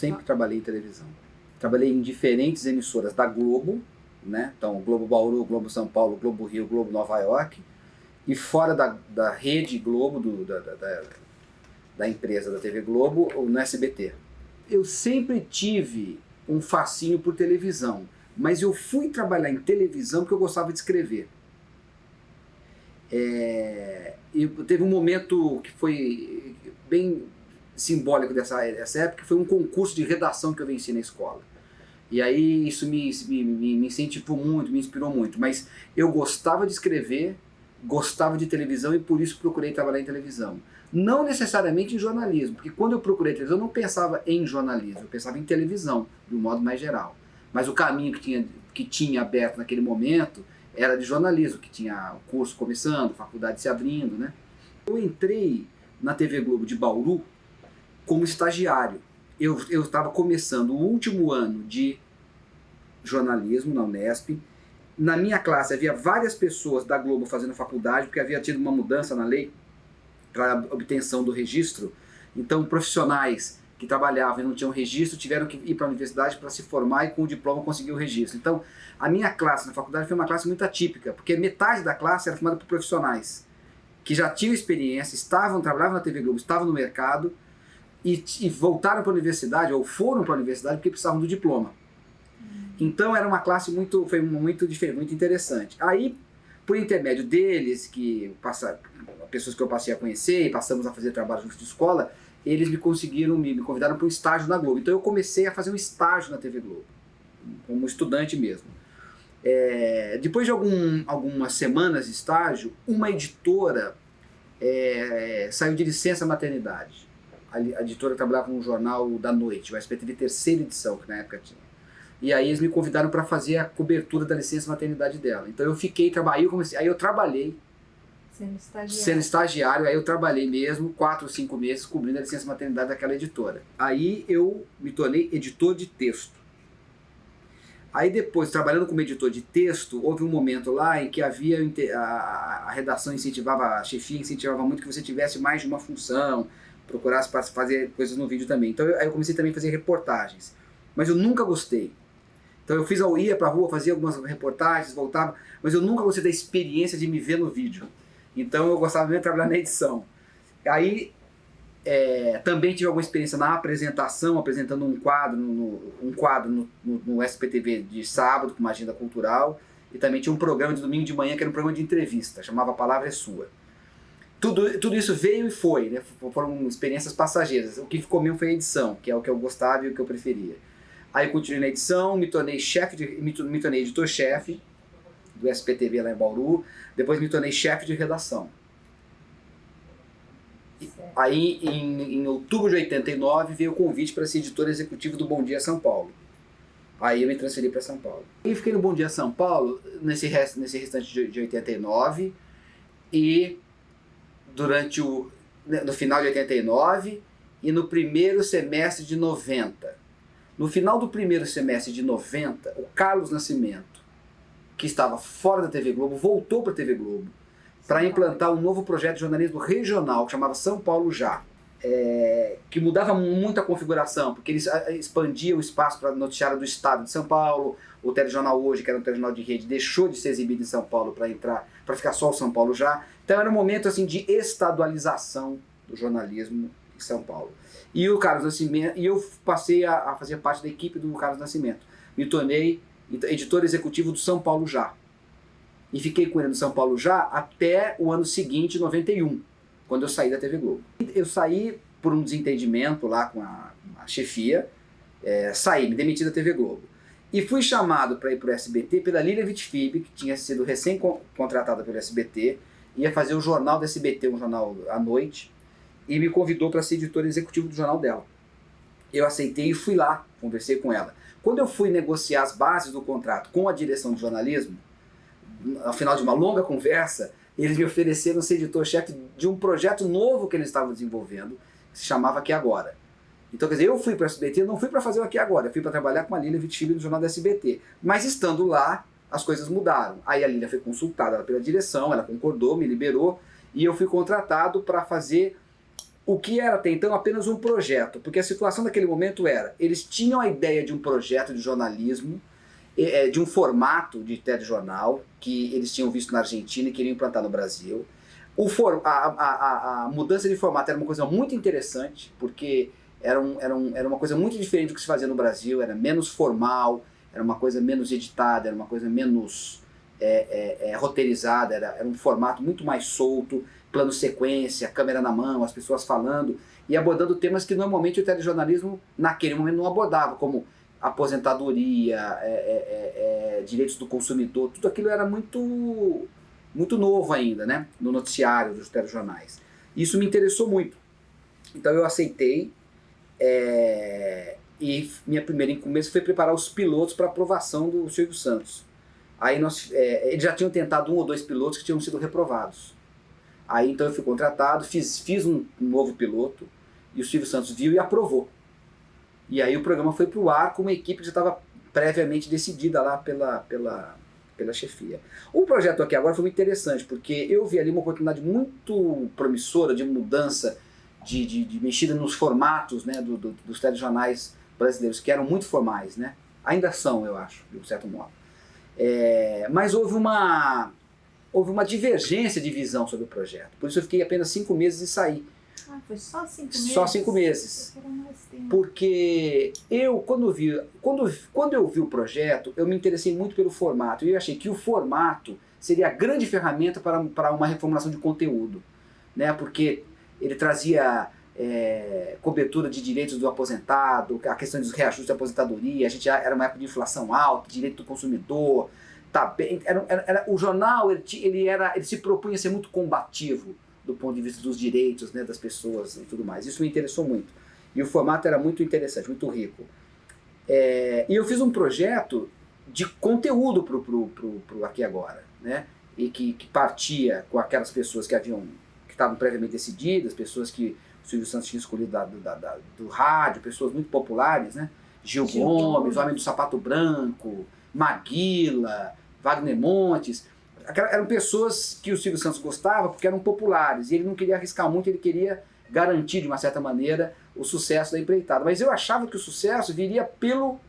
sempre trabalhei em televisão. Trabalhei em diferentes emissoras da Globo, né? Então, Globo Bauru, Globo São Paulo, Globo Rio, Globo Nova York, e fora da rede Globo, da empresa da TV Globo, no SBT. Eu sempre tive um fascínio por televisão, mas eu fui trabalhar em televisão porque eu gostava de escrever. E teve um momento que foi bem simbólico dessa época, que foi um concurso de redação que eu venci na escola. E aí isso me incentivou muito, me inspirou muito. Mas eu gostava de escrever, gostava de televisão e por isso procurei trabalhar em televisão. Não necessariamente em jornalismo, porque quando eu procurei televisão eu não pensava em jornalismo, eu pensava em televisão, de um modo mais geral. Mas o caminho que tinha aberto naquele momento era de jornalismo, que tinha o curso começando, faculdade se abrindo, né? Eu entrei na TV Globo de Bauru como estagiário. Eu estava começando o último ano de jornalismo na Unesp. Na minha classe havia várias pessoas da Globo fazendo faculdade, porque havia tido uma mudança na lei para a obtenção do registro. Então, profissionais que trabalhavam e não tinham registro tiveram que ir para a universidade para se formar e com o diploma conseguir o registro. Então, a minha classe na faculdade foi uma classe muito atípica, porque metade da classe era formada por profissionais que já tinham experiência, trabalhavam na TV Globo, estavam no mercado e voltaram para a universidade, ou foram para a universidade porque precisavam do diploma. Então era uma classe muito diferente, muito interessante. Aí, por intermédio deles, pessoas que eu passei a conhecer e passamos a fazer trabalho juntos de escola, eles me convidaram para um estágio na Globo. Então eu comecei a fazer um estágio na TV Globo, como estudante mesmo. Depois de algumas semanas de estágio, uma editora saiu de licença maternidade. A editora trabalhava num jornal da noite, o SBT terceira edição, que na época tinha. E aí eles me convidaram para fazer a cobertura da licença maternidade dela. Então eu aí eu trabalhei sendo estagiário, aí eu trabalhei mesmo 4 ou 5 meses cobrindo a licença maternidade daquela editora. Aí eu me tornei editor de texto. Aí depois, trabalhando como editor de texto, houve um momento lá em que havia a redação a chefia incentivava muito que você tivesse mais de uma função, procurasse fazer coisas no vídeo também. Então aí eu comecei também a fazer reportagens. Mas eu nunca gostei. Então eu ia pra rua, fazia algumas reportagens, voltava, mas eu nunca gostei da experiência de me ver no vídeo. Então eu gostava mesmo de trabalhar na edição. Aí também tive alguma experiência na apresentação, apresentando um quadro no SPTV de sábado, com uma agenda cultural, e também tinha um programa de domingo de manhã que era um programa de entrevista, chamava A Palavra é Sua. Tudo isso veio e foi, né? Foram experiências passageiras. O que ficou mesmo foi a edição, que é o que eu gostava e o que eu preferia. Aí eu continuei na edição, me tornei editor-chefe do SPTV lá em Bauru, depois me tornei chefe de redação. Aí em outubro de 89 veio o convite para ser editor executivo do Bom Dia São Paulo. Aí eu me transferi para São Paulo. E fiquei no Bom Dia São Paulo nesse restante de 89 e no final de 89 e no primeiro semestre de 90. No final do primeiro semestre de 90, o Carlos Nascimento, que estava fora da TV Globo, voltou para a TV Globo para implantar um novo projeto de jornalismo regional que chamava São Paulo Já, que mudava muito a configuração, porque eles expandiam o espaço para noticiário do estado de São Paulo. O Telejornal Hoje, que era um telejornal de rede, deixou de ser exibido em São Paulo para ficar só o São Paulo Já. Então era um momento assim de estadualização do jornalismo em São Paulo. E o Carlos Nascimento, e eu passei a fazer parte da equipe do Carlos Nascimento. Me tornei editor executivo do São Paulo Já. E fiquei com ele no São Paulo Já até o ano seguinte, 91, quando eu saí da TV Globo. Eu saí por um desentendimento lá com a chefia, me demiti da TV Globo. E fui chamado para ir para o SBT pela Lília Vitfib, que tinha sido recém-contratada pelo SBT, ia fazer o jornal do SBT, um jornal à noite, e me convidou para ser editor executivo do jornal dela. Eu aceitei e fui lá, conversei com ela. Quando eu fui negociar as bases do contrato com a direção de jornalismo, ao final de uma longa conversa, eles me ofereceram ser editor-chefe de um projeto novo que eles estavam desenvolvendo, que se chamava Aqui Agora. Então, quer dizer, eu fui para o SBT, não fui para fazer o Aqui Agora, eu fui para trabalhar com a Lília Vitfib no jornal do SBT. Mas estando lá, as coisas mudaram. Aí a Lília foi consultada pela direção, ela concordou, me liberou, e eu fui contratado para fazer o que era até então apenas um projeto, porque a situação naquele momento era, eles tinham a ideia de um projeto de jornalismo, de um formato de telejornal que eles tinham visto na Argentina e queriam implantar no Brasil. A mudança de formato era uma coisa muito interessante, porque era uma coisa muito diferente do que se fazia no Brasil, era menos formal, era uma coisa menos editada, era uma coisa menos roteirizada, era um formato muito mais solto, plano sequência, câmera na mão, as pessoas falando e abordando temas que normalmente o telejornalismo naquele momento não abordava, como aposentadoria, direitos do consumidor, tudo aquilo era muito novo ainda, né, no noticiário dos telejornais. Isso me interessou muito. Então eu aceitei e minha primeira incumbência foi preparar os pilotos para aprovação do Silvio Santos. Aí eles já tinham tentado 1 ou 2 pilotos que tinham sido reprovados. Aí então eu fui contratado, fiz um novo piloto e o Silvio Santos viu e aprovou. E aí o programa foi para o ar com uma equipe que já estava previamente decidida lá pela chefia. O projeto Aqui Agora foi muito interessante, porque eu vi ali uma oportunidade muito promissora de mudança, de mexida nos formatos, né, dos telejornais brasileiros, que eram muito formais, né? Ainda são, eu acho, de um certo modo. Mas houve uma divergência de visão sobre o projeto. Por isso eu fiquei apenas 5 meses e saí. Ah, foi só 5 meses? Só 5 meses. Porque quando eu vi o projeto, eu me interessei muito pelo formato. E eu achei que o formato seria a grande ferramenta para uma reformulação de conteúdo, né? Porque ele trazia cobertura de direitos do aposentado, a questão dos reajustes da aposentadoria, era uma época de inflação alta, direito do consumidor. O jornal ele se propunha a ser muito combativo do ponto de vista dos direitos, né, das pessoas e tudo mais. Isso me interessou muito. E o formato era muito interessante, muito rico. E eu fiz um projeto de conteúdo pro Aqui Agora, né? E que partia com aquelas pessoas que estavam previamente decididas, pessoas que o Silvio Santos tinha escolhido do rádio, pessoas muito populares, né? Gil Gomes, Homem do Sapato Branco, Maguila, Wagner Montes. Eram pessoas que o Silvio Santos gostava porque eram populares e ele não queria arriscar muito, ele queria garantir de uma certa maneira o sucesso da empreitada. Mas eu achava que o sucesso viria pelo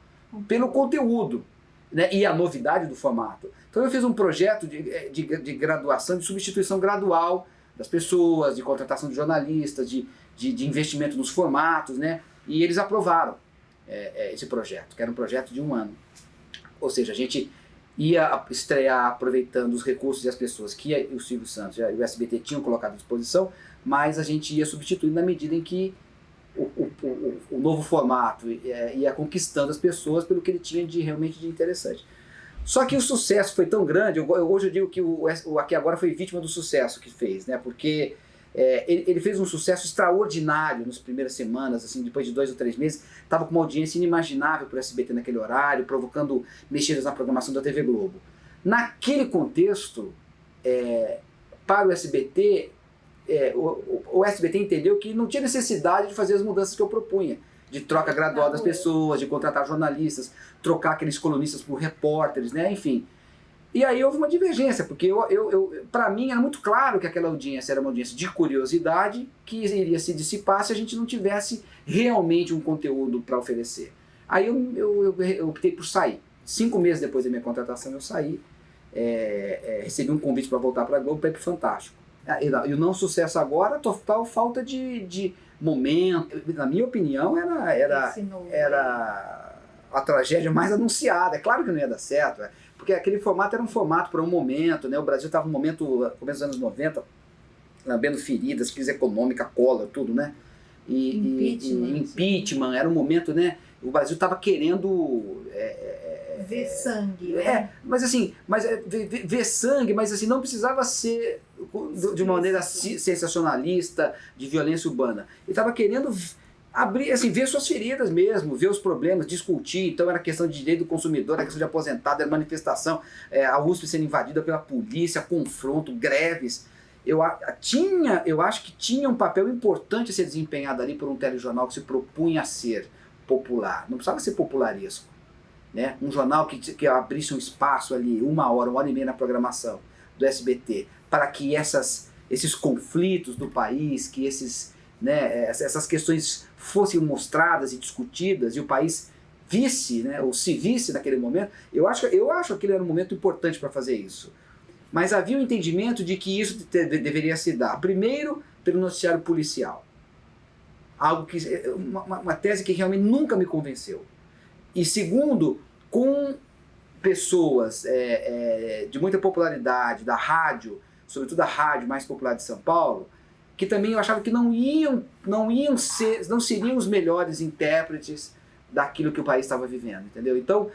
conteúdo, né, e a novidade do formato. Então eu fiz um projeto de graduação, de substituição gradual das pessoas, de contratação de jornalistas, de investimento nos formatos, né, e eles aprovaram esse projeto, que era um projeto de 1 ano. Ou seja, a gente ia estrear aproveitando os recursos e as pessoas que o Silvio Santos e o SBT tinham colocado à disposição, mas a gente ia substituindo na medida em que o novo formato ia conquistando as pessoas pelo que ele tinha realmente de interessante. Só que o sucesso foi tão grande, hoje eu digo que o Aqui Agora foi vítima do sucesso que fez, né? Porque ele fez um sucesso extraordinário nas primeiras semanas, assim, depois de 2 ou 3 meses, estava com uma audiência inimaginável para o SBT naquele horário, provocando mexidas na programação da TV Globo. Naquele contexto, para o SBT, o SBT entendeu que não tinha necessidade de fazer as mudanças que eu propunha, de troca gradual das pessoas, de contratar jornalistas, trocar aqueles colunistas por repórteres, né? Enfim. E aí houve uma divergência, porque para mim era muito claro que aquela audiência era uma audiência de curiosidade que iria se dissipar se a gente não tivesse realmente um conteúdo para oferecer. Aí eu optei por sair. 5 meses depois da minha contratação eu saí, recebi um convite para voltar para a Globo para ir para o Fantástico. E o não sucesso agora, total falta de momento. Na minha opinião, era a tragédia mais anunciada. É claro que não ia dar certo, porque aquele formato era um formato para um momento, né? O Brasil estava no momento, começo dos anos 90, lambendo feridas, crise econômica, Collor, tudo, né? Impeachment, era um momento, né? O Brasil estava querendo... ver sangue. Né? Mas assim, ver sangue, mas assim, não precisava ser de uma maneira sensacionalista, de violência urbana. Ele estava querendo abrir, assim, ver suas feridas mesmo, ver os problemas, discutir. Então era questão de direito do consumidor, era questão de aposentado, era manifestação, a USP sendo invadida pela polícia, confronto, greves. Eu acho que tinha um papel importante a ser desempenhado ali por um telejornal que se propunha a ser popular. Não precisava ser popularesco, né? Um jornal que abrisse um espaço ali, 1 hora, 1h30 na programação do SBT, para que esses conflitos do país, que esses né, essas questões fossem mostradas e discutidas e o país visse, né, ou se visse naquele momento, eu acho que aquele era um momento importante para fazer isso. Mas havia um entendimento de que isso deveria se dar, primeiro, pelo noticiário policial. Algo que, uma tese que realmente nunca me convenceu. E segundo, com pessoas de muita popularidade, da rádio, sobretudo a rádio mais popular de São Paulo, que também eu achava que não seriam os melhores intérpretes daquilo que o país estava vivendo, entendeu? Então,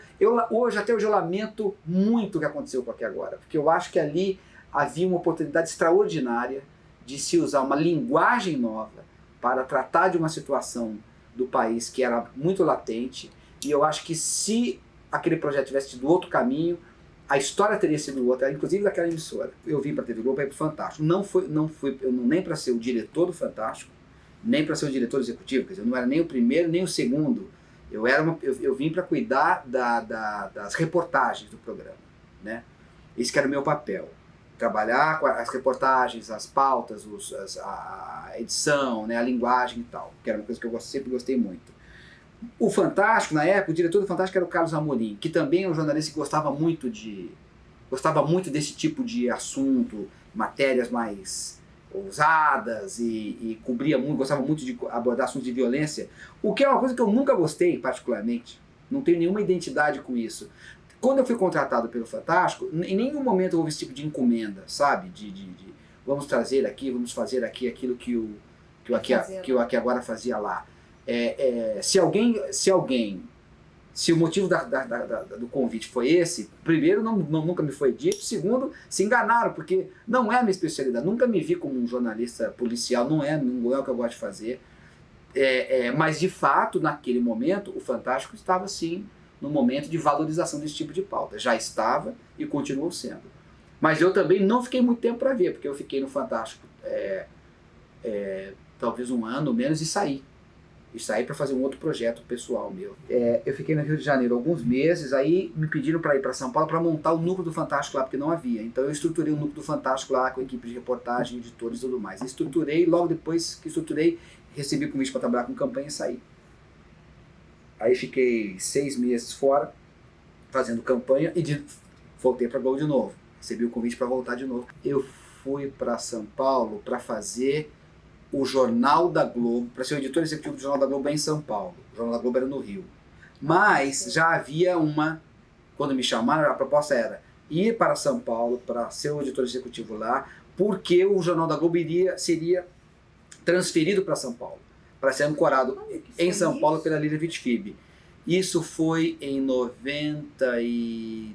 até hoje eu lamento muito o que aconteceu com Aqui Agora, porque eu acho que ali havia uma oportunidade extraordinária de se usar uma linguagem nova para tratar de uma situação do país que era muito latente, e eu acho que se aquele projeto tivesse tido outro caminho, a história teria sido outra, inclusive daquela emissora. Eu vim para a TV Globo para ir para o Fantástico. Não fui nem para ser o diretor do Fantástico, nem para ser o diretor executivo, quer dizer, eu não era nem o primeiro nem o segundo. Eu vim para cuidar das reportagens do programa, né? Esse que era o meu papel. Trabalhar com as reportagens, as pautas, a edição, né, a linguagem e tal, que era uma coisa que eu sempre gostei muito. O Fantástico, na época, o diretor do Fantástico era o Carlos Amorim, que também é um jornalista que gostava muito desse tipo de assunto, matérias mais ousadas e cobria muito, gostava muito de abordar assuntos de violência, o que é uma coisa que eu nunca gostei particularmente, não tenho nenhuma identidade com isso. Quando eu fui contratado pelo Fantástico, em nenhum momento houve esse tipo de encomenda, sabe? Vamos trazer aqui, vamos fazer aqui aquilo que o Aqui Agora fazia lá. Se o motivo do convite foi esse, primeiro, nunca me foi dito, segundo, se enganaram, porque não é a minha especialidade, nunca me vi como um jornalista policial, não é o que eu gosto de fazer, mas de fato, naquele momento, o Fantástico estava sim no momento de valorização desse tipo de pauta, já estava e continuou sendo. Mas eu também não fiquei muito tempo para ver, porque eu fiquei no Fantástico talvez um ano ou menos e saí para fazer um outro projeto pessoal meu. Eu fiquei no Rio de Janeiro alguns meses, aí me pediram para ir para São Paulo para montar o núcleo do Fantástico lá, porque não havia. Então eu estruturei o núcleo do Fantástico lá com a equipe de reportagem, editores e tudo mais. Estruturei, logo depois que estruturei, recebi o convite para trabalhar com campanha e saí. Aí fiquei 6 meses fora, fazendo campanha e voltei para Globo de novo. Recebi o convite para voltar de novo. Eu fui para São Paulo para fazer o Jornal da Globo, para ser o editor executivo do Jornal da Globo em São Paulo. O Jornal da Globo era no Rio. Mas já havia quando me chamaram, a proposta era ir para São Paulo para ser o editor executivo lá, porque o Jornal da Globo seria transferido para São Paulo, para ser ancorado em São Paulo pela Lília Vitfib. Isso foi em 92.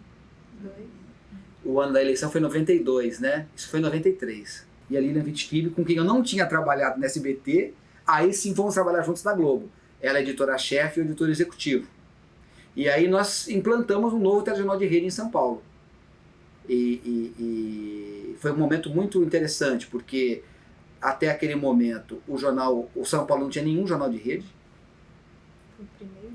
O ano da eleição foi 92, né? Isso foi em 93. E a Lília Vitfib, com quem eu não tinha trabalhado no SBT, aí sim fomos trabalhar juntos na Globo. Ela é editora-chefe e o editor executivo. E aí nós implantamos um novo telejornal de rede em São Paulo. E foi um momento muito interessante, porque até aquele momento o São Paulo não tinha nenhum jornal de rede.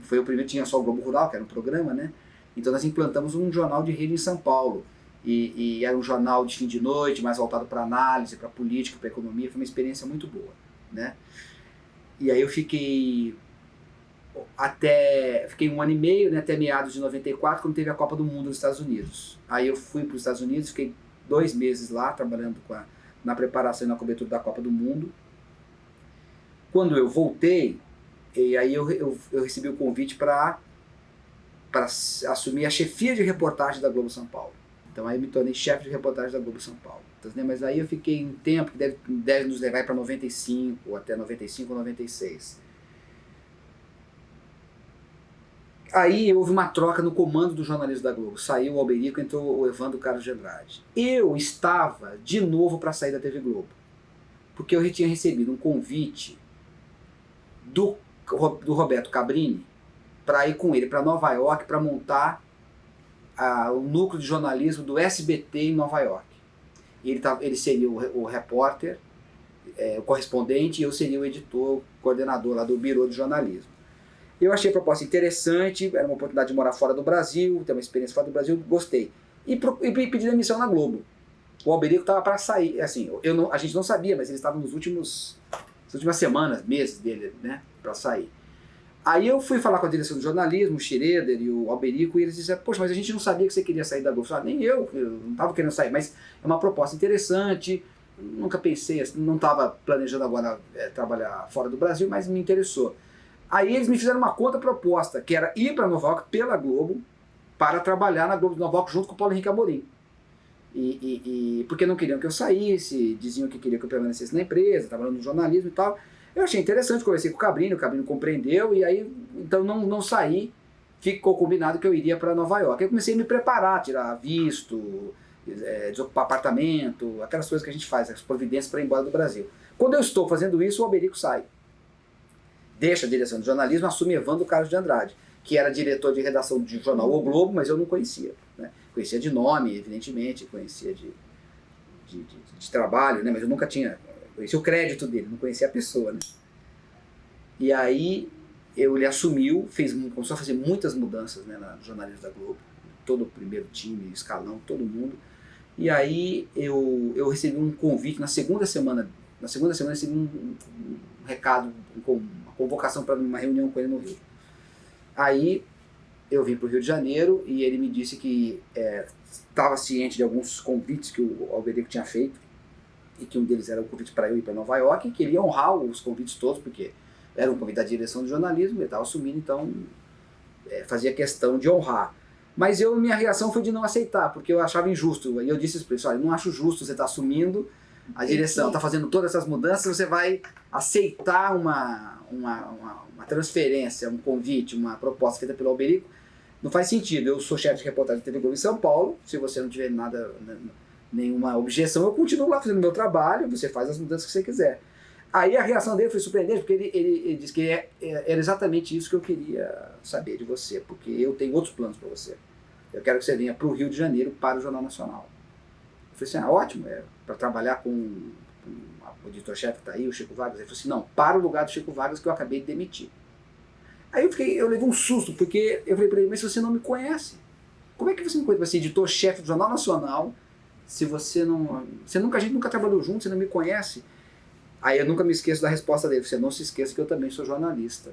Foi o primeiro, tinha só o Globo Rural, que era um programa, né? Então nós implantamos um jornal de rede em São Paulo. E era um jornal de fim de noite, mais voltado para análise, para política, para economia. Foi uma experiência muito boa, né? E aí eu fiquei um ano e meio, né, até meados de 94, quando teve a Copa do Mundo nos Estados Unidos. Aí eu fui para os Estados Unidos, fiquei 2 meses lá, trabalhando na preparação e na cobertura da Copa do Mundo. Quando eu voltei, e aí eu recebi o convite para assumir a chefia de reportagem da Globo São Paulo. Então aí eu me tornei chefe de reportagem da Globo São Paulo. Então, né, mas aí eu fiquei um tempo que deve nos levar para 95, até 95 ou 96. Aí houve uma troca no comando do jornalismo da Globo. Saiu o Alberico, entrou o Evandro Carlos de Andrade. Eu estava de novo para sair da TV Globo, porque eu tinha recebido um convite do Roberto Cabrini para ir com ele para Nova York para montar o núcleo de jornalismo do SBT em Nova York. Ele seria o repórter, o correspondente, e eu seria o editor, o coordenador lá do Biro de Jornalismo. Eu achei a proposta interessante, era uma oportunidade de morar fora do Brasil, ter uma experiência fora do Brasil, gostei. E pedi demissão na Globo. O Alberico estava para sair, assim, a gente não sabia, mas ele estava nos últimos as últimas semanas, meses dele, né, para sair. Aí eu fui falar com a direção de jornalismo, o Schroeder e o Alberico, e eles disseram, poxa, mas a gente não sabia que você queria sair da Globo. Eu falei, nem eu não estava querendo sair, mas é uma proposta interessante, nunca pensei, não estava planejando agora trabalhar fora do Brasil, mas me interessou. Aí eles me fizeram uma contraproposta, que era ir para Nova York pela Globo, para trabalhar na Globo de Nova York junto com o Paulo Henrique Amorim. Porque não queriam que eu saísse, diziam que queriam que eu permanecesse na empresa, trabalhando no jornalismo e tal. Eu achei interessante, conversei com o Cabrini compreendeu, e aí então não saí, ficou combinado que eu iria para Nova York. Aí eu comecei a me preparar, tirar visto, desocupar apartamento, aquelas coisas que a gente faz, as providências para ir embora do Brasil. Quando eu estou fazendo isso, o Alberico sai. Deixa a direção de jornalismo, assume Evandro Carlos de Andrade, que era diretor de redação de jornal O Globo, mas eu não conhecia, né? Conhecia de nome, evidentemente, conhecia de trabalho, né? Mas eu nunca tinha... Conhecia o crédito dele, não conhecia a pessoa, né? E aí ele assumiu, começou a fazer muitas mudanças, né, no jornalismo da Globo, todo o primeiro time, escalão, todo mundo. E aí eu recebi um convite na segunda semana eu recebi um recado, uma convocação para uma reunião com ele no Rio. Aí eu vim para o Rio de Janeiro e ele me disse que estava ciente de alguns convites que o Alberico tinha feito, e que um deles era o convite para eu ir para Nova York, e que ele ia honrar os convites todos, porque era um convite da direção do jornalismo, ele estava assumindo, então fazia questão de honrar. Mas minha reação foi de não aceitar, porque eu achava injusto. E eu disse para ele, olha, eu não acho justo você estar assumindo, a direção está fazendo todas essas mudanças, você vai aceitar uma transferência, um convite, uma proposta feita pelo Alberico. Não faz sentido. Eu sou chefe de reportagem da TV Globo em São Paulo, se você não tiver nenhuma objeção, eu continuo lá fazendo meu trabalho, você faz as mudanças que você quiser. Aí a reação dele foi surpreendente, porque ele disse que era exatamente isso que eu queria saber de você, porque eu tenho outros planos para você. Eu quero que você venha para o Rio de Janeiro para o Jornal Nacional. Eu falei assim, ótimo, para trabalhar com o editor-chefe que está aí, o Chico Vargas. Ele falou assim, não, para o lugar do Chico Vargas que eu acabei de demitir. Aí eu levei um susto, porque eu falei para ele, mas se você não me conhece, como é que você me conhece? Você é editor-chefe do Jornal Nacional, se você não... a gente nunca trabalhou junto, você não me conhece. Aí eu nunca me esqueço da resposta dele, você não se esqueça que eu também sou jornalista.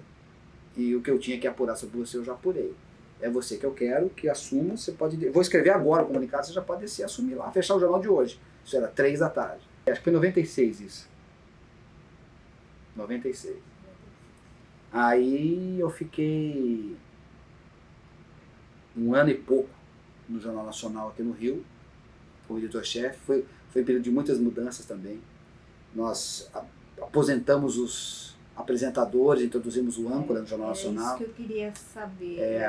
E o que eu tinha que apurar sobre você, eu já apurei. É você que eu quero, que assuma, você pode... Vou escrever agora o comunicado, você já pode descer, assumir lá, fechar o jornal de hoje. Isso era 3 da tarde. Acho que foi 96 isso. 96. Aí eu fiquei 1 ano e pouco no Jornal Nacional aqui no Rio, como editor-chefe. Foi um período de muitas mudanças também. Nós aposentamos os apresentadores, introduzimos o âncora no Jornal Nacional. É isso que eu queria saber.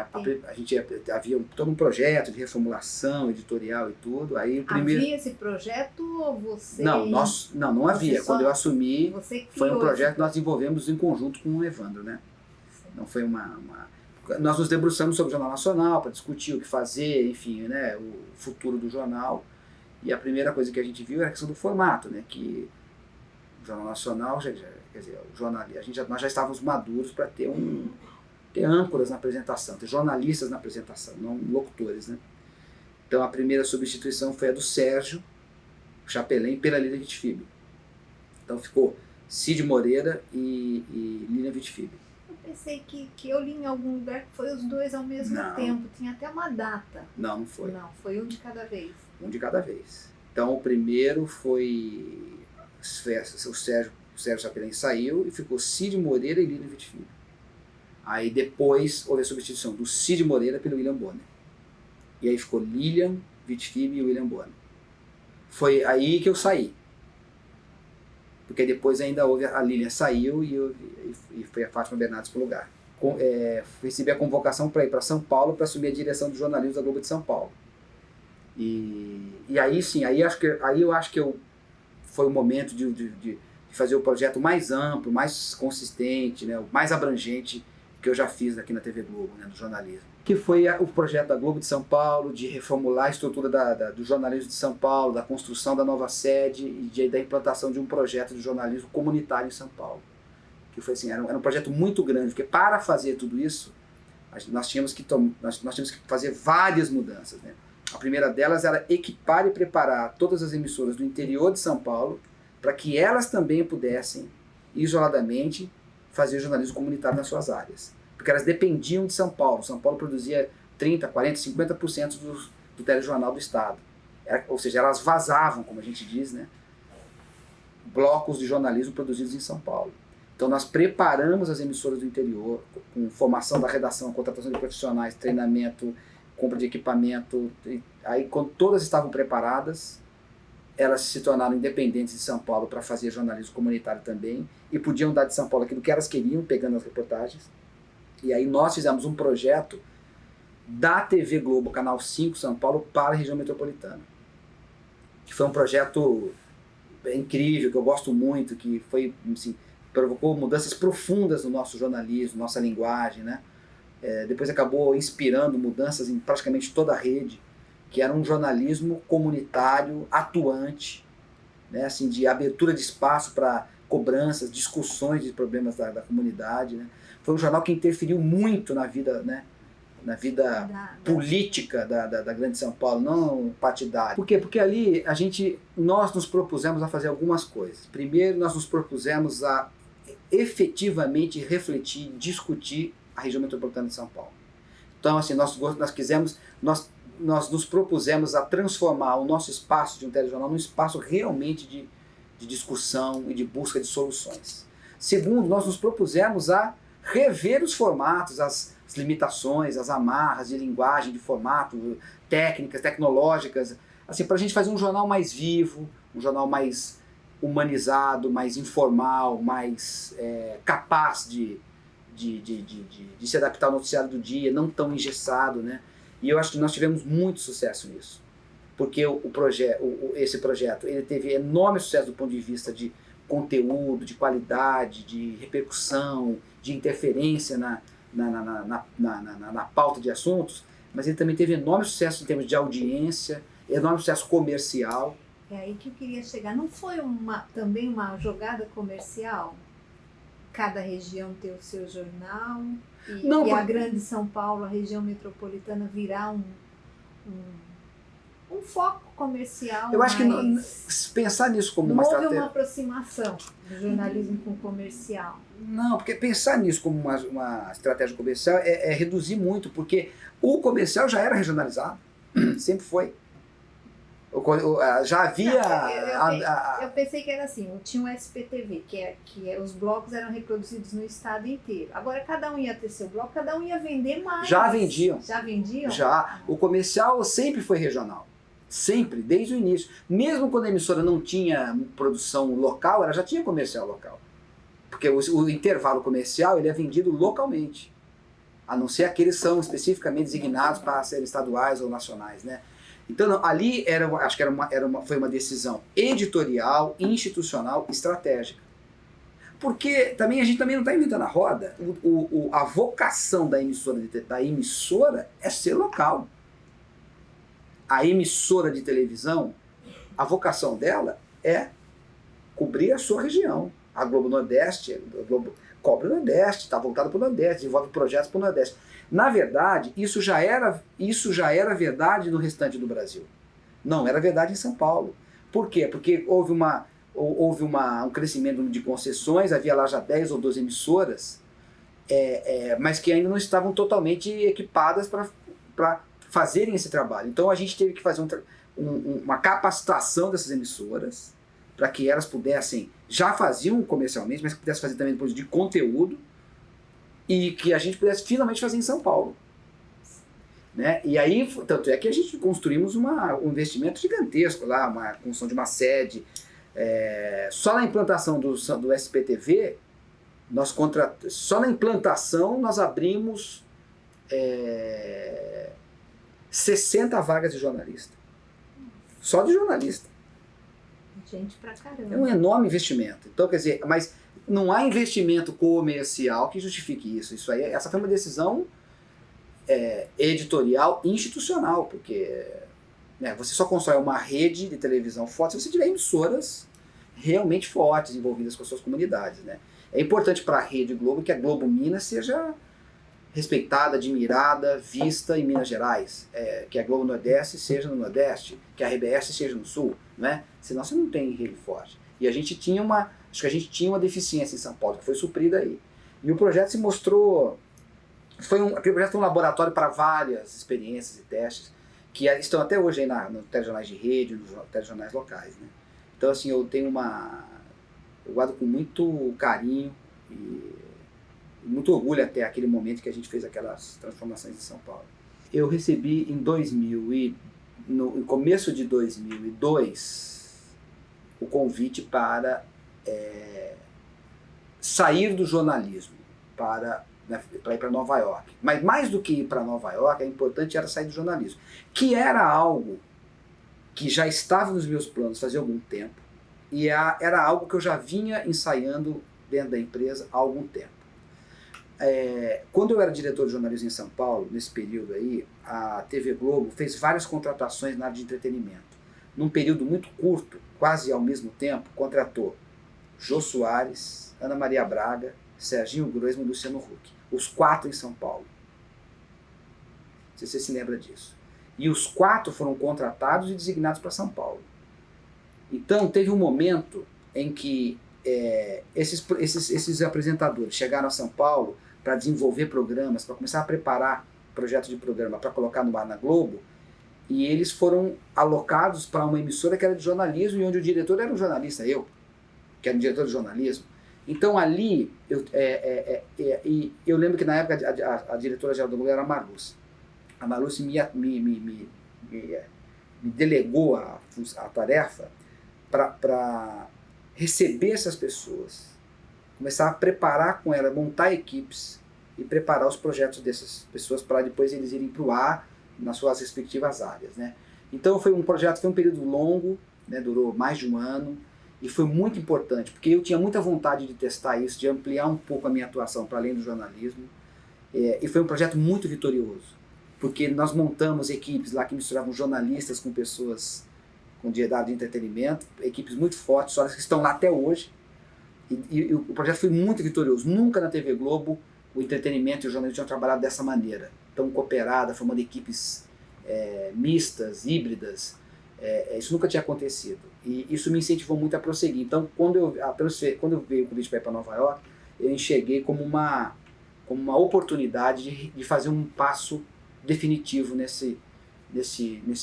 A gente havia todo um projeto de reformulação editorial e tudo. Aí, havia esse projeto ou você... Não havia. Quando eu assumi, foi um projeto que nós desenvolvemos em conjunto com o Evandro, né? Não foi Nós nos debruçamos sobre o Jornal Nacional para discutir o que fazer, enfim, né? O futuro do jornal. E a primeira coisa que a gente viu era a questão do formato, né? Que o Jornal Nacional, quer dizer, nós já estávamos maduros para ter âncoras na apresentação, ter jornalistas na apresentação, não locutores, né? Então a primeira substituição foi a do Sérgio Chapelin pela Lilian Vitfib. Então ficou Cid Moreira e Lilian Vitfib. Eu pensei que eu li em algum lugar que foi os dois ao mesmo tempo, tinha até uma data. Não foi. Não, foi um de cada vez. Um de cada vez. Então o primeiro foi o Sérgio Chapelin saiu e ficou Cid Moreira e Lilian Vitfib. Aí depois houve a substituição do Cid Moreira pelo William Bonner. E aí ficou Lilian Vitfib e William Bonner. Foi aí que eu saí. Porque depois ainda houve a Lilian saiu e foi a Fátima Bernardes para o lugar. Recebi a convocação para ir para São Paulo para assumir a direção do jornalismo da Globo de São Paulo. E aí sim, aí eu acho que foi o momento de fazer o projeto mais amplo, mais consistente, né, o mais abrangente que eu já fiz aqui na TV Globo, né, do jornalismo. Que foi o projeto da Globo de São Paulo, de reformular a estrutura do jornalismo de São Paulo, da construção da nova sede e da implantação de um projeto de jornalismo comunitário em São Paulo. Que foi assim, era um projeto muito grande, porque para fazer tudo isso, nós tínhamos que fazer várias mudanças, né? A primeira delas era equipar e preparar todas as emissoras do interior de São Paulo para que elas também pudessem isoladamente, faziam jornalismo comunitário nas suas áreas. Porque elas dependiam de São Paulo. São Paulo produzia 30%, 40%, 50% do telejornal do Estado. Ou seja, elas vazavam, como a gente diz, né, blocos de jornalismo produzidos em São Paulo. Então nós preparamos as emissoras do interior, com formação da redação, contratação de profissionais, treinamento, compra de equipamento. Aí quando todas estavam preparadas, elas se tornaram independentes de São Paulo para fazer jornalismo comunitário também, e podiam dar de São Paulo aquilo que elas queriam, pegando as reportagens. E aí nós fizemos um projeto da TV Globo, Canal 5 São Paulo, para a região metropolitana. Que foi um projeto incrível, que eu gosto muito, que foi, assim, provocou mudanças profundas no nosso jornalismo, nossa linguagem, né? Depois acabou inspirando mudanças em praticamente toda a rede, que era um jornalismo comunitário atuante, né? Assim, de abertura de espaço para cobranças, discussões de problemas da comunidade, né? Foi um jornal que interferiu muito na vida, né, na vida política da grande São Paulo, não partidária. Por quê? Porque ali nós nos propusemos a fazer algumas coisas. Primeiro, nós nos propusemos a efetivamente refletir, discutir a região metropolitana de São Paulo. Então, assim, nós nos propusemos a transformar o nosso espaço de um telejornal num espaço realmente de discussão e de busca de soluções. Segundo, nós nos propusemos a rever os formatos, as limitações, as amarras de linguagem, de formato, técnicas, tecnológicas, assim, para a gente fazer um jornal mais vivo, um jornal mais humanizado, mais informal, mais capaz de se adaptar ao noticiário do dia, não tão engessado, né? E eu acho que nós tivemos muito sucesso nisso, porque esse projeto ele teve enorme sucesso do ponto de vista de conteúdo, de qualidade, de repercussão, de interferência na pauta de assuntos, mas ele também teve enorme sucesso em termos de audiência, enorme sucesso comercial. É aí que eu queria chegar. Não foi também uma jogada comercial? Cada região ter o seu jornal e a grande São Paulo, a região metropolitana, virar um foco comercial. Eu acho que pensar nisso como uma estratégia... Houve uma aproximação do jornalismo com o comercial. Não, porque pensar nisso como uma estratégia comercial é reduzir muito, porque o comercial já era regionalizado, sempre foi. Já havia... Eu pensei que era assim, tinha o SPTV, que os blocos eram reproduzidos no estado inteiro. Agora cada um ia ter seu bloco, cada um ia vender mais. Já vendiam. Já vendiam? Já. O comercial sempre foi regional. Sempre, desde o início. Mesmo quando a emissora não tinha produção local, ela já tinha comercial local. Porque o intervalo comercial ele é vendido localmente. A não ser aqueles que são especificamente designados para serem estaduais ou nacionais, né? Então, não, ali acho que foi uma decisão editorial, institucional, estratégica. Porque também a gente também não está inventando a roda. A vocação da emissora é ser local. A emissora de televisão, a vocação dela é cobrir a sua região. A Globo Nordeste, a Globo cobre o Nordeste, está voltada para o Nordeste, desenvolve projetos para o Nordeste. Na verdade, isso já era verdade no restante do Brasil. Não era verdade em São Paulo. Por quê? Porque houve um crescimento de concessões, havia lá já 10 ou 12 emissoras, mas que ainda não estavam totalmente equipadas para fazerem esse trabalho. Então a gente teve que fazer uma capacitação dessas emissoras, para que elas pudessem, já faziam comercialmente, mas que pudessem fazer também depois de conteúdo, e que a gente pudesse finalmente fazer em São Paulo. Né? E aí, tanto é que a gente construímos um investimento gigantesco lá, uma construção de uma sede. Só na implantação do SPTV, só na implantação nós abrimos 60 vagas de jornalista. Só de jornalista. Gente pra caramba. É um enorme investimento. Então, quer dizer, mas não há investimento comercial que justifique isso. Essa foi uma decisão editorial institucional, porque você só constrói uma rede de televisão forte se você tiver emissoras realmente fortes, envolvidas com as suas comunidades. Né? É importante para a Rede Globo que a Globo Minas seja respeitada, admirada, vista em Minas Gerais, que a Globo Nordeste seja no Nordeste, que a RBS seja no Sul, né? Senão você não tem rede forte. E acho que a gente tinha uma deficiência em São Paulo, que foi suprida aí. E o projeto se mostrou, aquele projeto foi um laboratório para várias experiências e testes, que estão até hoje aí nos telejornais de rede, nos telejornais locais, né? Então, assim, eu guardo com muito carinho e muito orgulho até aquele momento que a gente fez aquelas transformações em São Paulo. Eu recebi no começo de 2002 o convite para sair do jornalismo, para ir para Nova York. Mas mais do que ir para Nova York, é importante era sair do jornalismo, que era algo que já estava nos meus planos fazia algum tempo, e era algo que eu já vinha ensaiando dentro da empresa há algum tempo. Quando eu era diretor de jornalismo em São Paulo, nesse período aí, a TV Globo fez várias contratações na área de entretenimento. Num período muito curto, quase ao mesmo tempo, contratou Jô Soares, Ana Maria Braga, Serginho Groisman e Luciano Huck. Os 4 em São Paulo. Não sei se você se lembra disso. E os 4 foram contratados e designados para São Paulo. Então, teve um momento em que esses apresentadores chegaram a São Paulo para desenvolver programas, para começar a preparar projetos de programa para colocar no ar na Globo, e eles foram alocados para uma emissora que era de jornalismo e onde o diretor era um jornalista, eu, que era um diretor de jornalismo. Então ali, eu lembro que na época a diretora-geral do Globo era a Marluce. A Marluce me delegou a tarefa para receber essas pessoas, começar a preparar com ela, montar equipes e preparar os projetos dessas pessoas para depois eles irem para o ar nas suas respectivas áreas, né? Então foi um período longo, né, durou mais de um ano, e foi muito importante, porque eu tinha muita vontade de testar isso, de ampliar um pouco a minha atuação para além do jornalismo, e foi um projeto muito vitorioso, porque nós montamos equipes lá que misturavam jornalistas com pessoas com diedade de entretenimento, equipes muito fortes, só que estão lá até hoje, e o projeto foi muito vitorioso. Nunca na TV Globo o entretenimento e o jornalismo tinham trabalhado dessa maneira, tão cooperada, formando equipes mistas, híbridas. Isso nunca tinha acontecido, e isso me incentivou muito a prosseguir. Então, quando eu veio o convite para ir para Nova York, eu enxerguei como uma oportunidade de fazer um passo definitivo nesse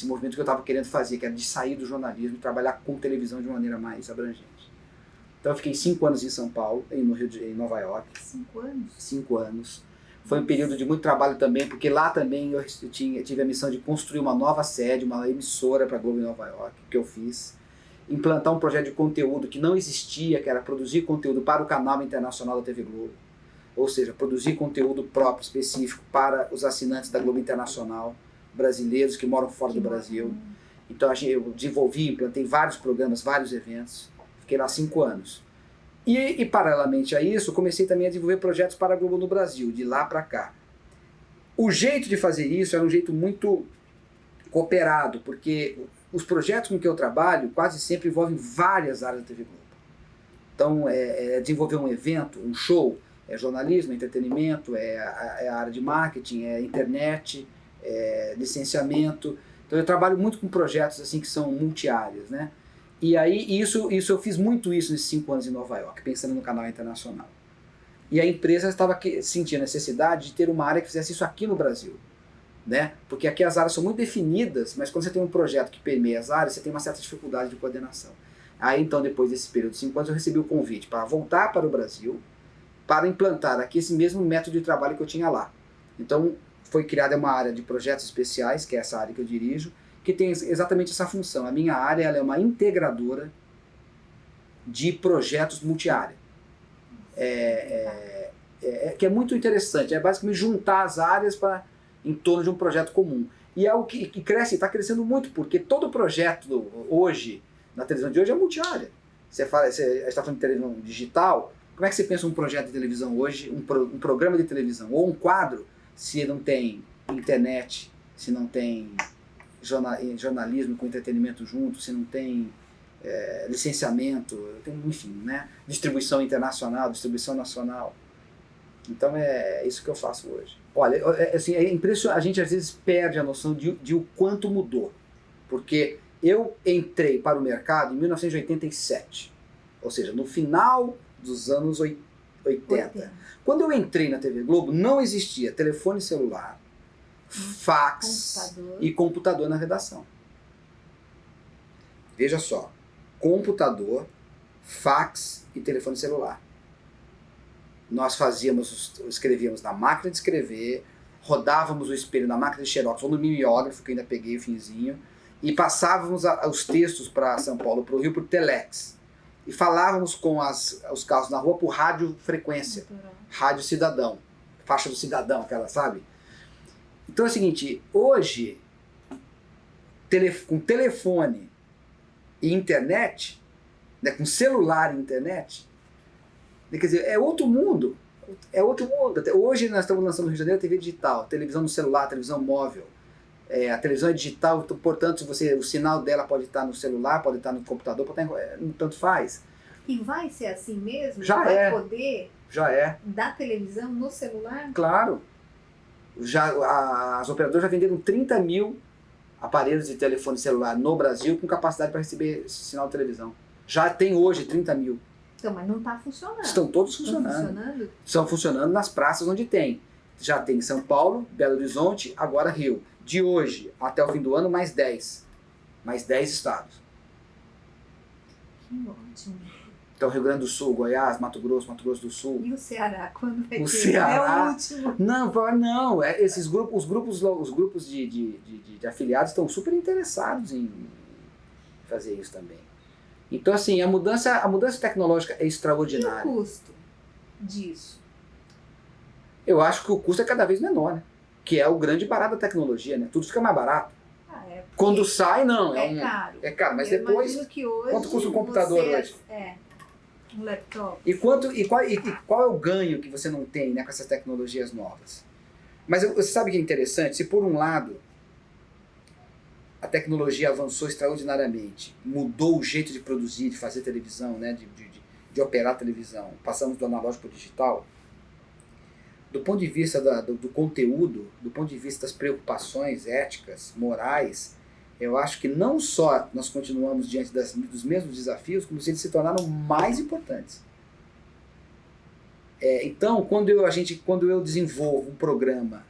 movimento que eu estava querendo fazer, que era de sair do jornalismo e trabalhar com televisão de uma maneira mais abrangente. Então eu fiquei 5 anos em São Paulo, em Nova York. 5 anos? 5 anos. Foi um período de muito trabalho também, porque lá também eu tive a missão de construir uma nova sede, uma emissora para a Globo em Nova York, que eu fiz. Implantar um projeto de conteúdo que não existia, que era produzir conteúdo para o canal internacional da TV Globo. Ou seja, produzir conteúdo próprio, específico, para os assinantes da Globo Internacional, brasileiros que moram fora do Brasil. Então eu desenvolvi, implantei vários programas, vários eventos. Fiquei lá 5 anos. E paralelamente a isso, comecei também a desenvolver projetos para a Globo no Brasil, de lá para cá. O jeito de fazer isso era um jeito muito cooperado, porque os projetos com que eu trabalho quase sempre envolvem várias áreas da TV Globo. Então, desenvolver um evento, um show, é jornalismo, é entretenimento, é a área de marketing, é internet, é licenciamento. Então, eu trabalho muito com projetos assim que são multi-áreas, né? E aí, eu fiz muito isso nesses 5 anos em Nova York, pensando no canal internacional. E a empresa estava sentindo a necessidade de ter uma área que fizesse isso aqui no Brasil, né? Porque aqui as áreas são muito definidas, mas quando você tem um projeto que permeia as áreas, você tem uma certa dificuldade de coordenação. Aí, então, depois desse período de 5 anos, eu recebi o convite para voltar para o Brasil, para implantar aqui esse mesmo método de trabalho que eu tinha lá. Então, foi criada uma área de projetos especiais, que é essa área que eu dirijo, que tem exatamente essa função. A minha área ela é uma integradora de projetos multi-área. Que é muito interessante. É basicamente juntar as áreas em torno de um projeto comum. E é algo que cresce, está crescendo muito, porque todo projeto hoje, na televisão de hoje, é multi-área. Você está falando de televisão digital, como é que você pensa um projeto de televisão hoje, um programa de televisão, ou um quadro, se não tem internet, se não tem jornalismo com entretenimento junto, se não tem licenciamento, enfim, né? Distribuição internacional, distribuição nacional. Então é isso que eu faço hoje. Olha, assim, é impressionante, a gente às vezes perde a noção de o quanto mudou, porque eu entrei para o mercado em 1987. Ou seja, no final dos anos 80. Quando eu entrei na TV Globo, não existia telefone celular, fax e computador na redação. Veja só, computador, fax e telefone celular. Nós escrevíamos na máquina de escrever, rodávamos o espelho na máquina de xerox ou no mimeógrafo, que eu ainda peguei o finzinho, e passávamos os textos para São Paulo, para o Rio, por telex. E falávamos com os carros na rua por rádio frequência, rádio cidadão, faixa do cidadão, aquela, sabe? Então é o seguinte, hoje, com telefone e internet, né, com celular e internet, quer dizer, é outro mundo. É outro mundo. Hoje nós estamos lançando no Rio de Janeiro a TV digital, televisão no celular, televisão móvel. A televisão é digital, portanto, o sinal dela pode estar no celular, pode estar no computador, pode estar tanto faz. E vai ser assim mesmo? Já vai é. Poder Já é. da televisão no celular? Claro. As operadoras já venderam 30 mil aparelhos de telefone celular no Brasil com capacidade para receber sinal de televisão. Já tem hoje 30 mil. Então, mas não está funcionando. Estão todos funcionando. Estão funcionando nas praças onde tem. Já tem São Paulo, Belo Horizonte, agora Rio. De hoje até o fim do ano, mais 10. Mais 10 estados. Que ótimo. Então, Rio Grande do Sul, Goiás, Mato Grosso do Sul. E o Ceará? Quando vai ter? Ceará, é o último. Não. Esses grupos, os grupos de afiliados estão super interessados em fazer isso também. Então, assim, a mudança tecnológica é extraordinária. E o custo disso? Eu acho que o custo é cada vez menor, né? Que é o grande barato da tecnologia, né? Tudo fica mais barato. Quando sai, não. Caro. É caro, mas eu depois... Que hoje quanto custa um computador hoje? Um laptop. E qual é o ganho que você não tem, né, com essas tecnologias novas? Mas você sabe o que é interessante? Se por um lado a tecnologia avançou extraordinariamente, mudou o jeito de produzir, de fazer televisão, né, de operar televisão, passamos do analógico para o digital, do ponto de vista do conteúdo, do ponto de vista das preocupações éticas, morais, eu acho que não só nós continuamos diante dos mesmos desafios, como se eles se tornaram mais importantes. Então, quando eu desenvolvo um programa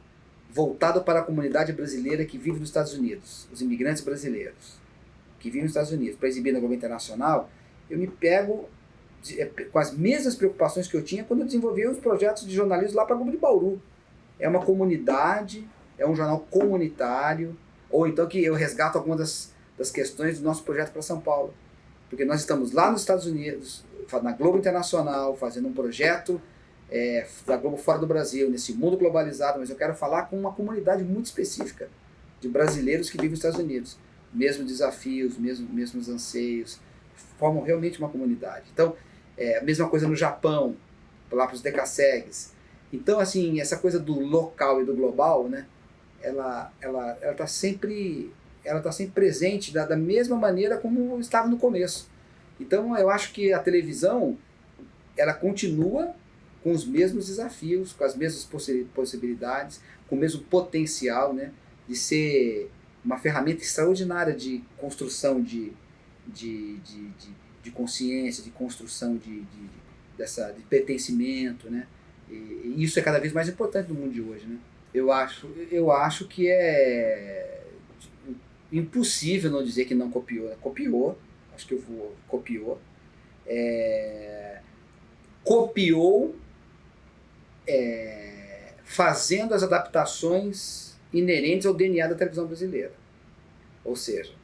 voltado para a comunidade brasileira que vive nos Estados Unidos, os imigrantes brasileiros que vivem nos Estados Unidos, para exibir na Globo Internacional, eu me pego com as mesmas preocupações que eu tinha quando eu desenvolvia os projetos de jornalismo lá para a Globo de Bauru. É uma comunidade, é um jornal comunitário, ou então que eu resgato algumas das questões do nosso projeto para São Paulo. Porque nós estamos lá nos Estados Unidos, na Globo Internacional, fazendo um projeto da Globo fora do Brasil, nesse mundo globalizado, mas eu quero falar com uma comunidade muito específica de brasileiros que vivem nos Estados Unidos. Mesmos desafios, mesmos anseios, formam realmente uma comunidade. Então, a mesma coisa no Japão, lá para os decassegues. Então, assim, essa coisa do local e do global, né, ela está sempre presente da mesma maneira como estava no começo. Então, eu acho que a televisão, ela continua com os mesmos desafios, com as mesmas possibilidades, com o mesmo potencial, né, de ser uma ferramenta extraordinária de construção de consciência, de construção de pertencimento, né? E isso é cada vez mais importante no mundo de hoje, né? Eu acho que é impossível não dizer que não copiou. Copiou, acho que copiou. Copiou fazendo as adaptações inerentes ao DNA da televisão brasileira. Ou seja,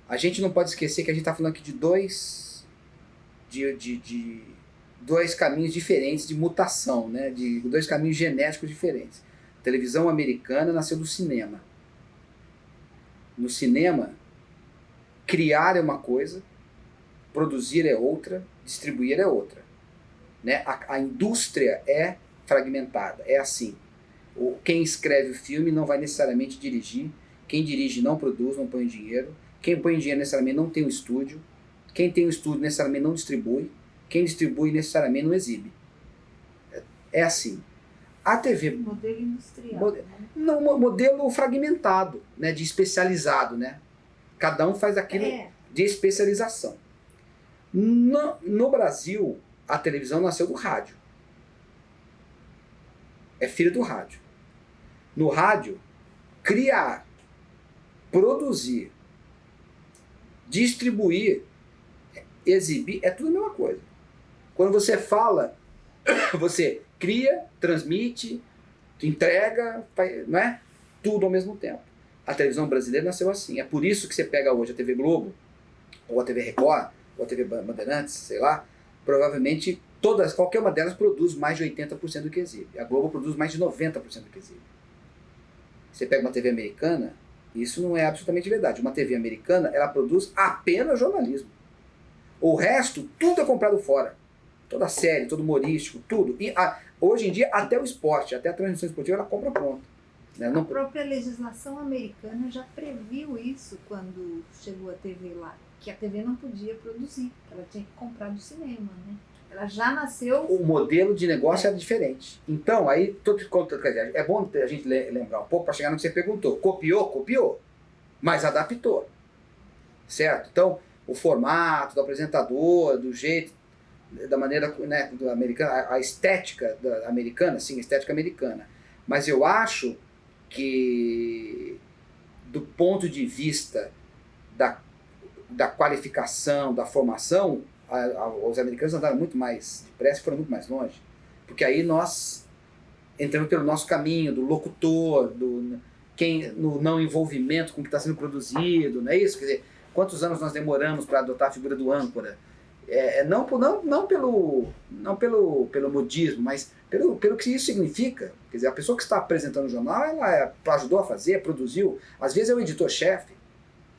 a gente não pode esquecer que a gente está falando aqui de dois caminhos diferentes de mutação, né? De dois caminhos genéticos diferentes. A televisão americana nasceu do cinema. No cinema, criar é uma coisa, produzir é outra, distribuir é outra. Né? A indústria é fragmentada, é assim. Quem escreve o filme não vai necessariamente dirigir, quem dirige não produz, não põe dinheiro, quem põe dinheiro necessariamente não tem um estúdio, quem tem um estúdio necessariamente não distribui, quem distribui necessariamente não exibe. É assim. A TV... Modelo industrial. Modelo fragmentado, né, de especializado. Né? Cada um faz aquilo de especialização. No Brasil, a televisão nasceu do rádio. É filho do rádio. No rádio, criar, produzir, distribuir, exibir, é tudo a mesma coisa. Quando você fala, você cria, transmite, entrega, não é? Tudo ao mesmo tempo. A televisão brasileira nasceu assim. É por isso que você pega hoje a TV Globo, ou a TV Record, ou a TV Bandeirantes, sei lá, provavelmente qualquer uma delas produz mais de 80% do que exibe. A Globo produz mais de 90% do que exibe. Você pega uma TV americana, isso não é absolutamente verdade. Uma TV americana, ela produz apenas jornalismo. O resto, tudo é comprado fora. Toda série, todo humorístico, tudo. E hoje em dia, até o esporte, até a transmissão esportiva, ela compra pronto. Né? A própria legislação americana já previu isso quando chegou a TV lá, que a TV não podia produzir, ela tinha que comprar do cinema, né? Ela já nasceu... O modelo de negócio era diferente. Então, aí, é bom a gente lembrar um pouco para chegar no que você perguntou. Copiou, mas adaptou. Certo? Então, o formato do apresentador, do jeito, da maneira, né, do americano, a estética americana, sim, a estética americana. Mas eu acho que, do ponto de vista da qualificação, da formação, os americanos andaram muito mais depressa e foram muito mais longe. Porque aí nós entramos pelo nosso caminho, do locutor, no não envolvimento com o que está sendo produzido, não é isso? Quer dizer, quantos anos nós demoramos para adotar a figura do âncora? Não pelo modismo, mas pelo que isso significa. Quer dizer, a pessoa que está apresentando o jornal, ela ajudou a fazer, produziu. Às vezes é o editor-chefe,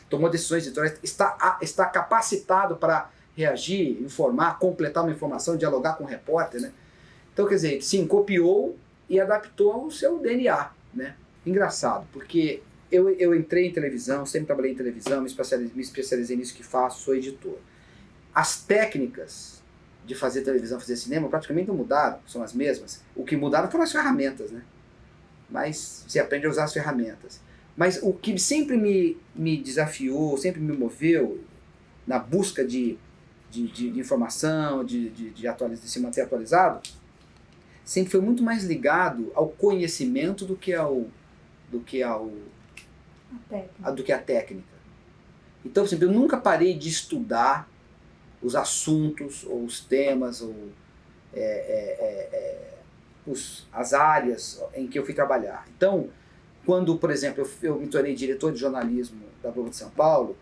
tomou decisões editoriais, está capacitado para reagir, informar, completar uma informação, dialogar com o repórter, né? Então, quer dizer, sim, copiou e adaptou o seu DNA, né? Engraçado, porque eu entrei em televisão, sempre trabalhei em televisão, me especializei nisso que faço, sou editor. As técnicas de fazer televisão, fazer cinema, praticamente não mudaram, são as mesmas. O que mudaram foram as ferramentas, né? Mas você aprende a usar as ferramentas. Mas o que sempre me desafiou, sempre me moveu na busca de informação, de se manter atualizado, sempre foi muito mais ligado ao conhecimento do que a técnica. Então, por exemplo, eu nunca parei de estudar os assuntos, ou os temas, ou as áreas em que eu fui trabalhar. Então, quando, por exemplo, eu me tornei diretor de jornalismo da Globo de São Paulo,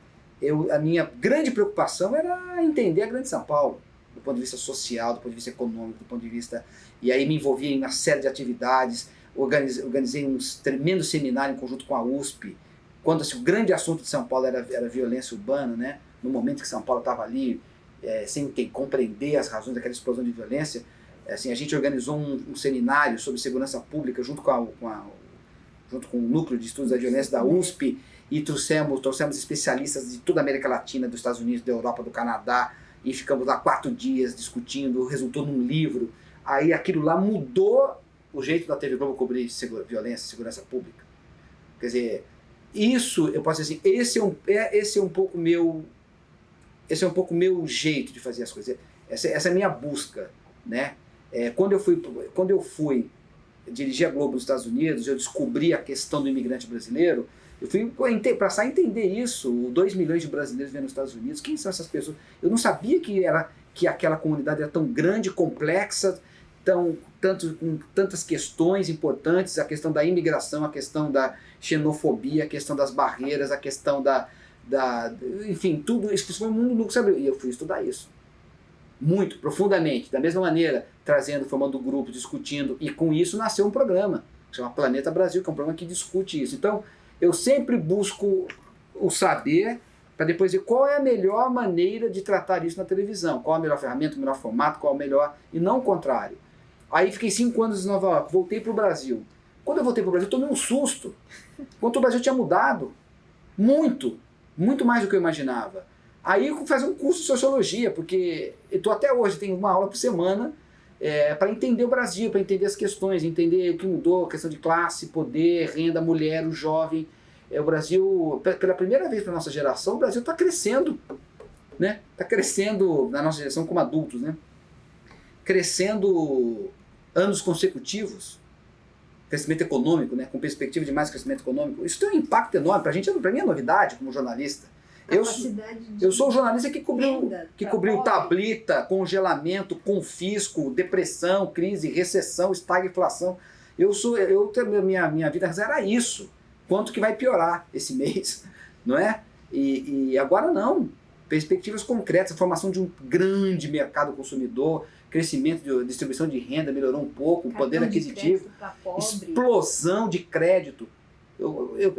a minha grande preocupação era entender a Grande São Paulo, do ponto de vista social, do ponto de vista econômico, do ponto de vista... E aí me envolvi em uma série de atividades, organizei um tremendo seminário em conjunto com a USP, quando assim, o grande assunto de São Paulo era violência urbana, né? No momento que São Paulo estava ali, sem compreender as razões daquela explosão de violência, assim, a gente organizou um seminário sobre segurança pública junto com o Núcleo de Estudos da Violência da USP, e trouxemos especialistas de toda a América Latina, dos Estados Unidos, da Europa, do Canadá, e ficamos lá 4 dias discutindo, resultou num livro. Aí aquilo lá mudou o jeito da TV Globo cobrir violência e segurança pública. Quer dizer, isso, eu posso dizer assim, esse é um pouco meu jeito de fazer as coisas. Essa é a minha busca, né? Quando eu fui dirigir a Globo nos Estados Unidos, eu descobri a questão do imigrante brasileiro. Eu fui passar a entender isso. 2 milhões de brasileiros vivendo nos Estados Unidos. Quem são essas pessoas? Eu não sabia que aquela comunidade era tão grande, complexa, com tantas questões importantes, a questão da imigração, a questão da xenofobia, a questão das barreiras, a questão enfim, tudo isso foi um mundo novo, sabe? E eu fui estudar isso. Muito, profundamente, da mesma maneira, formando grupo, discutindo, e com isso nasceu um programa, que chama Planeta Brasil, que é um programa que discute isso. Então, eu sempre busco o saber, para depois ver qual é a melhor maneira de tratar isso na televisão, qual a melhor ferramenta, o melhor formato, qual é o melhor, e não o contrário. Aí fiquei 5 anos em Nova York, voltei para o Brasil. Quando eu voltei para o Brasil, tomei um susto, quanto o Brasil tinha mudado, muito mais do que eu imaginava. Aí eu fui fazer um curso de sociologia, porque eu estou até hoje, tenho uma aula por semana, para entender o Brasil, para entender as questões, entender o que mudou, a questão de classe, poder, renda, mulher, o jovem. O Brasil, pela primeira vez para a nossa geração, o Brasil está crescendo. né? Está crescendo na nossa geração como adultos, né? Crescendo anos consecutivos, crescimento econômico, né? Com perspectiva de mais crescimento econômico. Isso tem um impacto enorme para a gente, para mim é novidade como jornalista. Eu sou o jornalista que cobriu tablita, congelamento, confisco, depressão, crise, recessão, estagflação. Minha vida era isso. Quanto que vai piorar esse mês, não é? E agora não. Perspectivas concretas, a formação de um grande mercado consumidor, crescimento de distribuição de renda melhorou um pouco, o poder aquisitivo, explosão de crédito.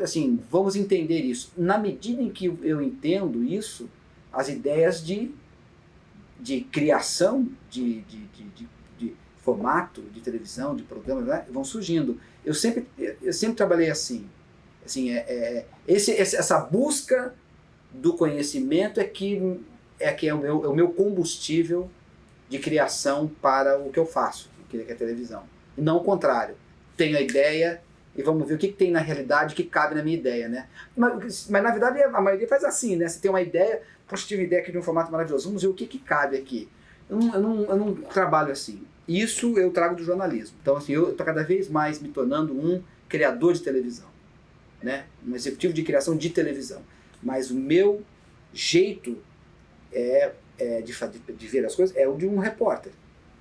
Assim, vamos entender isso. Na medida em que eu entendo isso, as ideias de criação de formato de televisão, de programa, né, vão surgindo. Eu sempre trabalhei assim. Essa busca do conhecimento é que é o meu combustível de criação para o que eu faço, que é a televisão. E não o contrário. Tenho a ideia e vamos ver o que tem na realidade que cabe na minha ideia, né? Mas na verdade a maioria faz assim, né? Você tem uma ideia, poxa, tive uma ideia aqui de um formato maravilhoso, vamos ver o que cabe aqui. Eu não trabalho assim. Isso eu trago do jornalismo. Então assim, eu estou cada vez mais me tornando um criador de televisão, né? Um executivo de criação de televisão. Mas o meu jeito de ver as coisas é o de um repórter.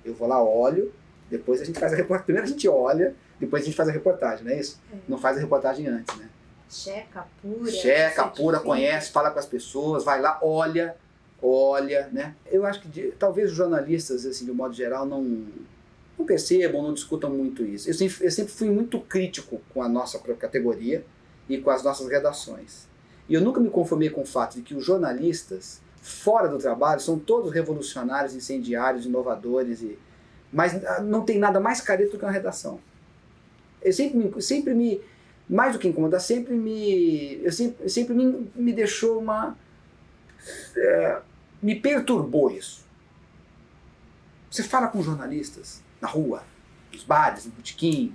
Eu vou lá, olho, depois a gente faz a reportagem. Primeiro a gente olha, depois a gente faz a reportagem, não é isso? Não faz a reportagem antes, né? Checa, apura, conhece, fala com as pessoas, vai lá, olha, né? Eu acho que talvez os jornalistas, assim, de um modo geral, não percebam, não discutam muito isso. Eu sempre fui muito crítico com a nossa categoria e com as nossas redações. E eu nunca me conformei com o fato de que os jornalistas, fora do trabalho, são todos revolucionários, incendiários, inovadores, mas não tem nada mais careta do que uma redação. Eu sempre me mais do que incomodar, sempre me deixou me perturbou isso. Você fala com jornalistas na rua, nos bares, no botequim,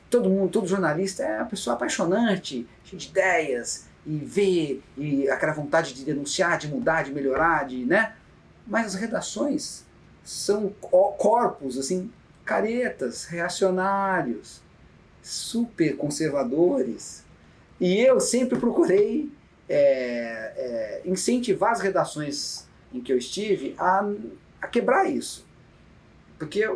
todo jornalista é uma pessoa apaixonante, cheia de ideias, e aquela vontade de denunciar, de mudar, de melhorar, né? Mas as redações são corpos, assim, caretas, reacionários, super conservadores. E eu sempre procurei incentivar as redações em que eu estive a quebrar isso. Porque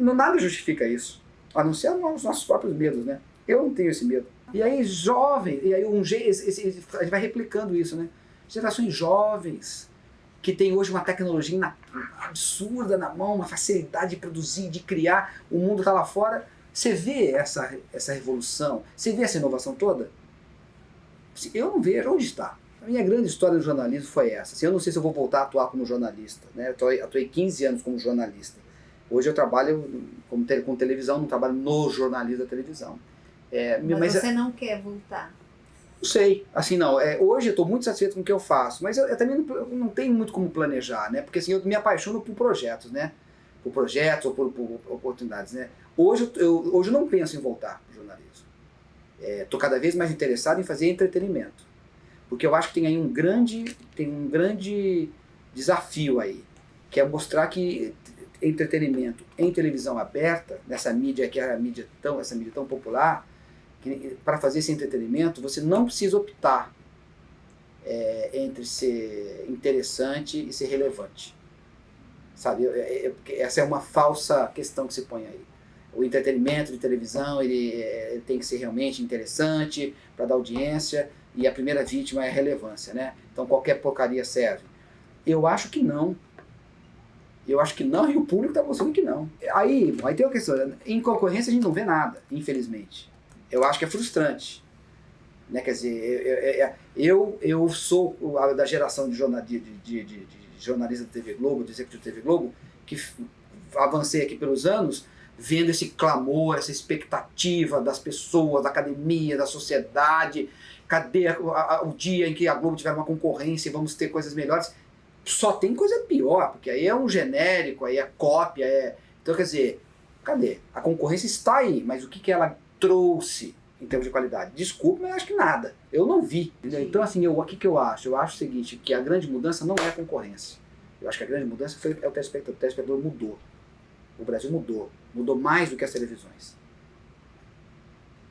nada justifica isso, a não ser os nossos próprios medos, né? Eu não tenho esse medo. E aí, a gente vai replicando isso, né? Gerações jovens, que tem hoje uma tecnologia absurda na mão, uma facilidade de produzir, de criar, o mundo está lá fora. Você vê essa revolução, você vê essa inovação toda? Eu não vejo. Onde está? A minha grande história do jornalismo foi essa. Eu não sei se eu vou voltar a atuar como jornalista, né? Eu atuei 15 anos como jornalista. Hoje eu trabalho com televisão, não trabalho no jornalismo da televisão. Mas você não quer voltar? Não sei, assim não. Hoje eu estou muito satisfeito com o que eu faço, mas eu também não tenho muito como planejar, né? Porque assim, eu me apaixono por projetos, né? Por projetos ou por oportunidades, né? Hoje eu não penso em voltar para o jornalismo. Estou cada vez mais interessado em fazer entretenimento, porque eu acho que tem aí um grande desafio aí, que é mostrar que entretenimento em televisão aberta, nessa mídia que é essa mídia tão popular, para fazer esse entretenimento, você não precisa optar entre ser interessante e ser relevante. Sabe? Essa é uma falsa questão que se põe aí. O entretenimento de televisão ele tem que ser realmente interessante para dar audiência, e a primeira vítima é a relevância, né? Então qualquer porcaria serve. Eu acho que não. E o público está mostrando que não. Aí tem uma questão, em concorrência a gente não vê nada, infelizmente. Eu acho que é frustrante, né? Quer dizer, eu sou da geração de jornalista da TV Globo, de executivo da TV Globo, que avancei aqui pelos anos, vendo esse clamor, essa expectativa das pessoas, da academia, da sociedade. Cadê o dia em que a Globo tiver uma concorrência e vamos ter coisas melhores? Só tem coisa pior, porque aí é um genérico, aí é cópia, Então, quer dizer, cadê? A concorrência está aí, mas o que ela trouxe em termos de qualidade. Desculpa, mas eu acho que nada. Eu não vi. Entendeu? Então, assim, o que eu acho? Eu acho o seguinte, que a grande mudança não é a concorrência. Eu acho que a grande mudança é o telespectador. O telespectador mudou. O Brasil mudou. Mudou mais do que as televisões.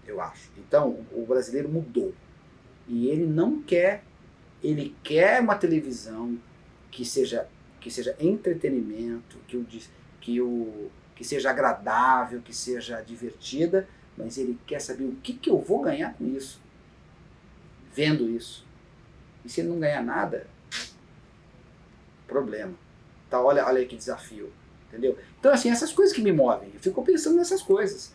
Eu acho. Então, o brasileiro mudou. E ele não quer... Ele quer uma televisão que seja entretenimento, que seja agradável, que seja divertida, mas ele quer saber o que eu vou ganhar com isso, vendo isso. E se ele não ganhar nada, problema. Tá, olha aí que desafio, entendeu? Então, assim, essas coisas que me movem, eu fico pensando nessas coisas.